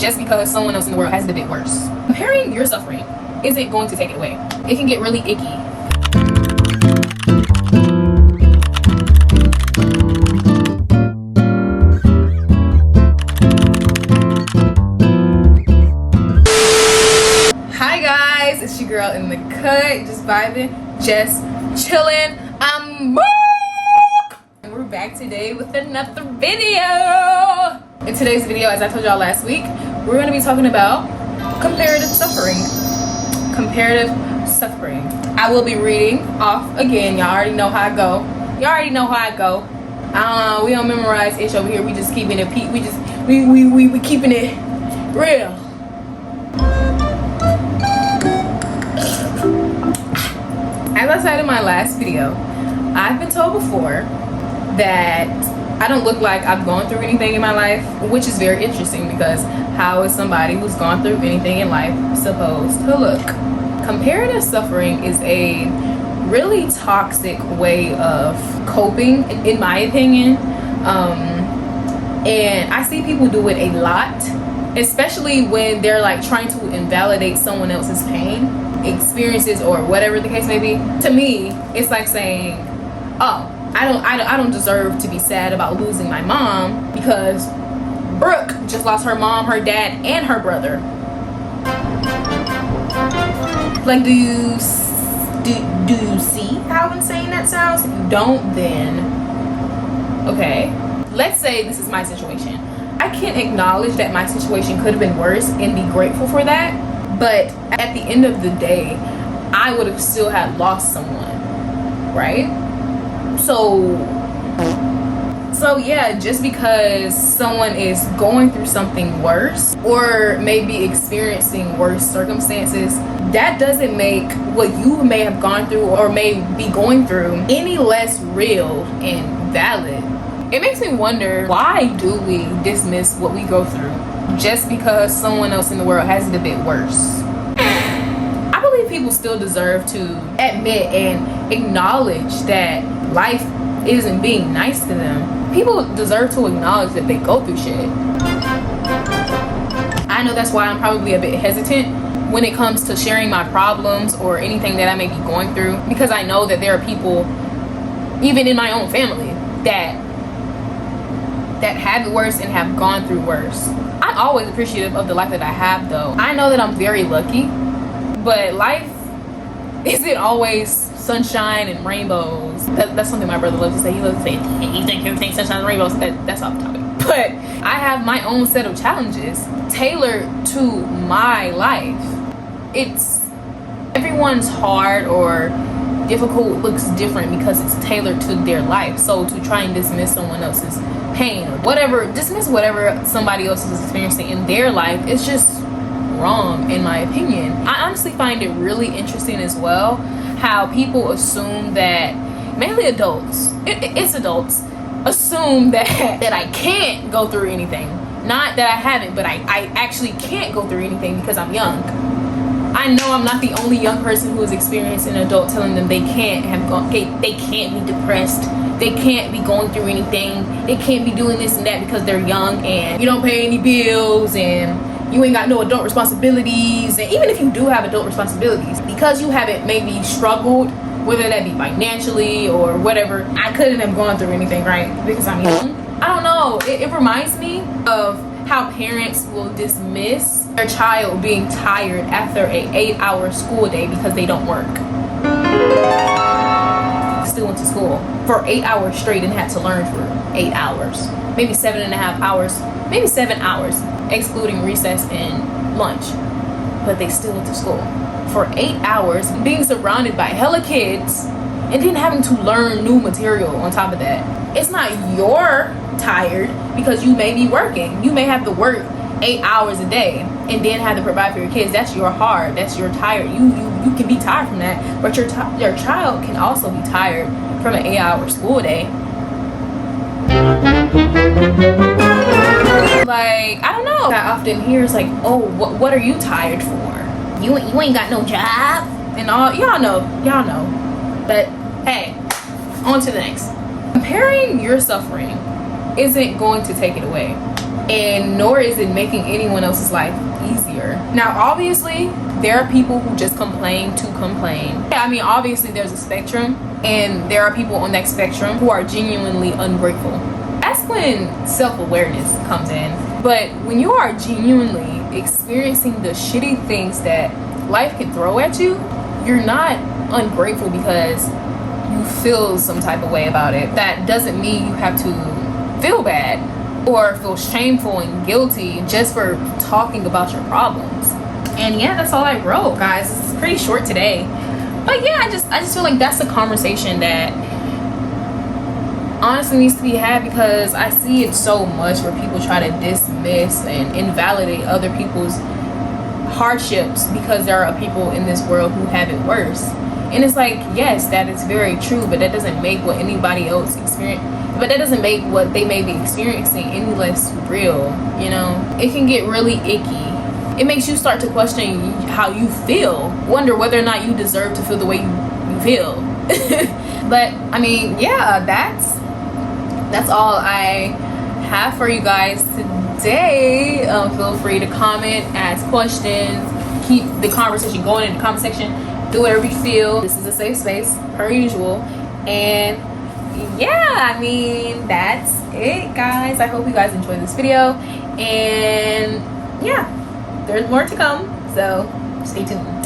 just because someone else in the world has it a bit worse. Comparing your suffering isn't going to take it away. It can get really icky. Hi guys, it's your girl in the cut, just vibing, just chilling. I'm back! And we're back today with another video. In today's video, as I told y'all last week, we're going to be talking about comparative suffering. Comparative suffering. I will be reading off again. Y'all already know how I go. Y'all already know how I go. We don't memorize ish over here. We just keeping it we keeping it real. As I said in my last video, I've been told before that I don't look like I've gone through anything in my life, which is very interesting because how is somebody who's gone through anything in life supposed to look? Comparative suffering is a really toxic way of coping, in my opinion. And I see people do it a lot, especially when they're like trying to invalidate someone else's pain, experiences, or whatever the case may be. To me, it's like saying, oh, I don't deserve to be sad about losing my mom because Brooke just lost her mom, her dad, and her brother. Like, do you see how insane that sounds? If you don't, then okay. Let's say this is my situation. I can acknowledge that my situation could have been worse and be grateful for that, but at the end of the day, I would have still had lost someone, right? So yeah, just because someone is going through something worse or maybe experiencing worse circumstances, that doesn't make what you may have gone through or may be going through any less real and valid. It makes me wonder, why do we dismiss what we go through just because someone else in the world has it a bit worse? I believe people still deserve to admit and acknowledge that life isn't being nice to them. People deserve to acknowledge that they go through shit. I know that's why I'm probably a bit hesitant when it comes to sharing my problems or anything that I may be going through, because I know that there are people, even in my own family, that have it worse and have gone through worse. I'm always appreciative of the life that I have, though. I know that I'm very lucky, but life isn't always sunshine and rainbows. That's something my brother loves to say. He loves to say, you think everything's sunshine and rainbows. That's off topic. But I have my own set of challenges tailored to my life. Everyone's hard or difficult looks different because it's tailored to their life. So to try and dismiss someone else's pain or whatever, dismiss whatever somebody else is experiencing in their life, it's just wrong, in my opinion. I honestly find it really interesting as well how people assume that, mainly adults, it's adults, assume that I can't go through anything. Not that I haven't, but I actually can't go through anything because I'm young. I know I'm not the only young person who has experienced an adult telling them they can't be depressed, they can't be going through anything, they can't be doing this and that because they're young and you don't pay any bills and you ain't got no adult responsibilities. And even if you do have adult responsibilities, because you haven't maybe struggled, whether that be financially or whatever, I couldn't have gone through anything, right? Because I'm young. I don't know. It reminds me of how parents will dismiss their child being tired after an 8-hour school day because they don't work. Still went to school for 8 hours straight and had to learn for 8 hours. Maybe 7.5 hours, maybe 7 hours, excluding recess and lunch. But they still went to school for 8 hours, being surrounded by hella kids and then having to learn new material on top of that. It's not you're tired because you may be working. You may have to work 8 hours a day and then have to provide for your kids. That's your hard. That's your tired. You can be tired from that, but your child can also be tired from an 8-hour school day. Like, I don't know. I often hear it's like, oh, what are you tired for? You ain't got no job and all. Y'all know. But hey, on to the next. Comparing your suffering isn't going to take it away. and nor is it making anyone else's life easier. Now obviously there are people who just complain to complain. I mean, obviously there's a spectrum, and there are people on that spectrum who are genuinely ungrateful. That's when self-awareness comes in. But when you are genuinely experiencing the shitty things that life can throw at you, you're not ungrateful because you feel some type of way about it. That doesn't mean you have to feel bad or feel shameful and guilty just for talking about your problems. And yeah, that's all I wrote, guys. It's pretty short today, but yeah, I just feel like that's a conversation that honestly needs to be had, because I see it so much where people try to dismiss and invalidate other people's hardships because there are people in this world who have it worse. And it's like, yes, that is very true, but that doesn't make what anybody else but that doesn't make what they may be experiencing any less real. You know, it can get really icky. It makes you start to question how you feel, wonder whether or not you deserve to feel the way you feel. But I mean, yeah, that's all I have for you guys today. Feel free to comment, ask questions, keep the conversation going in the comment section. Do whatever you feel. This is a safe space, per usual. And yeah, I mean, that's it, guys. I hope you guys enjoyed this video, and yeah, there's more to come, so stay tuned.